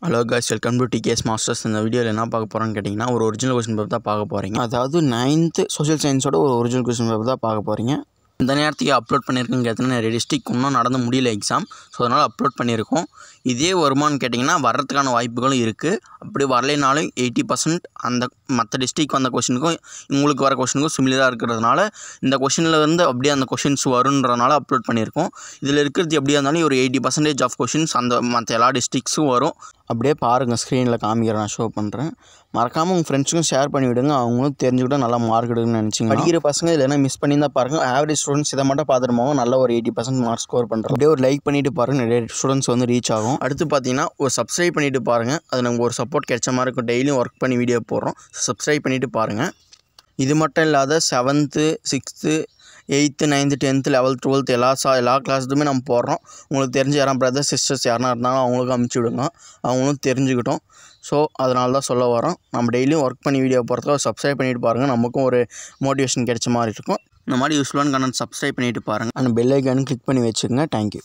Hello guys, welcome to TKS Masters. இந்த வீடியோவில் என்ன பார்க்க போகிறோன்னு கேட்டிங்கன்னா ஒரு ஒரிஜினல் கொஸ்டின் பேப்பர் தான் பார்க்க போகிறீங்க. அதாவது 9th சோஷியல் சயின்ஸோட ஒரு ஒரிஜினல் கொஸ்டின் பேப்பர் தான் பார்க்க போகிறீங்க. இந்த நேரத்துக்கு அப்லோட் பண்ணியிருக்குன்னு கேட்டிங்கன்னா நிறைய டிஸ்ட்ரிக் இன்னும் நடந்து முடியல எக்ஸாம். ஸோ அதனால் அப்லோட் பண்ணியிருக்கோம். இதே வருமானு கேட்டிங்கன்னா வர்றதுக்கான வாய்ப்புகளும் இருக்குது. அப்படி வரலைனாலும் 80% அந்த மற்ற டிஸ்ட்ரிக் வந்த கொஷினுக்கும் உங்களுக்கு வர கொஷினுக்கும் சிமிலராக இருக்கிறதுனால இந்த கொஷினில் இருந்து அப்படியே அந்த கொஷின்ஸ் வருன்றதுனால அப்லோட் பண்ணியிருக்கோம். இதில் இருக்கிறது எப்படியா இருந்தாலும் ஒரு 80% ஆஃப் கொஷின்ஸ் அந்த மற்ற எல்லா டிஸ்ட்ரிக்ஸும் வரும். அப்படியே பாருங்கள், ஸ்க்ரீனில் காமிக்கிறேன், நான் ஷோ பண்ணுறேன். மறக்காமல் உங்கள் ஃப்ரெண்ட்ஸுக்கும் ஷேர் பண்ணிவிடுங்க. அவங்களும் தெரிஞ்சுக்கிட்ட நல்லா மார்க் எடுக்கணும்னு நினச்சிங்க. படிக்கிற பசங்க இல்லைனா மிஸ் பண்ணி தான் பாருங்கள். ஆவரேஜ் ஸ்டூடெண்ட்ஸ் இதை மட்டும் பார்த்துட்டு போவோம், நல்ல ஒரு 80% மார்க் ஸ்கோர் பண்ணுறோம். அப்படியே ஒரு லைக் பண்ணிவிட்டு பாருங்கள், நிறைய ஸ்டூடெண்ட்ஸ் வந்து ரீச் ஆகும். அடுத்து பார்த்தீங்கன்னா ஒரு சப்ஸ்கிரைப் பண்ணிவிட்டு பாருங்கள். அது நமக்கு ஒரு சப்போர்ட் கிடைச்ச மாதிரி இருக்கும். டெய்லியும் ஒர்க் பண்ணி வீடியோ போடுறோம். சப்ஸ்கிரைப் பண்ணிவிட்டு பாருங்கள். இது மட்டும் இல்லாத 7th 6th 8th 9th 10th 11th 12th எல்லா கிளாஸுமே நம்ம போடுறோம். உங்களுக்கு தெரிஞ்ச யாரும் பிரதர்ஸ் சிஸ்டர்ஸ் யாருனா இருந்தாலும் அவங்களுக்கும் அமுச்சு விடுங்க, அவங்களும் தெரிஞ்சுக்கிட்டோம். ஸோ அதனால தான் சொல்ல வரோம். நம்ம டெய்லியும் ஒர்க் பண்ணி வீடியோ போகிறதுக்கு சப்ஸ்கிரைப் பண்ணிவிட்டு பாருங்கள். நமக்கும் ஒரு மோட்டிவேஷன் கிடைச்ச மாதிரி இருக்கும். இந்த மாதிரி யூஸ்ஃபுல்லான கண்டென்ட் சப்ஸ்கிரைப் பண்ணிவிட்டு பாருங்கள். அந்த பெல் ஐக்கானு கிளிக் பண்ணி வச்சுக்கோங்க. தேங்க்யூ.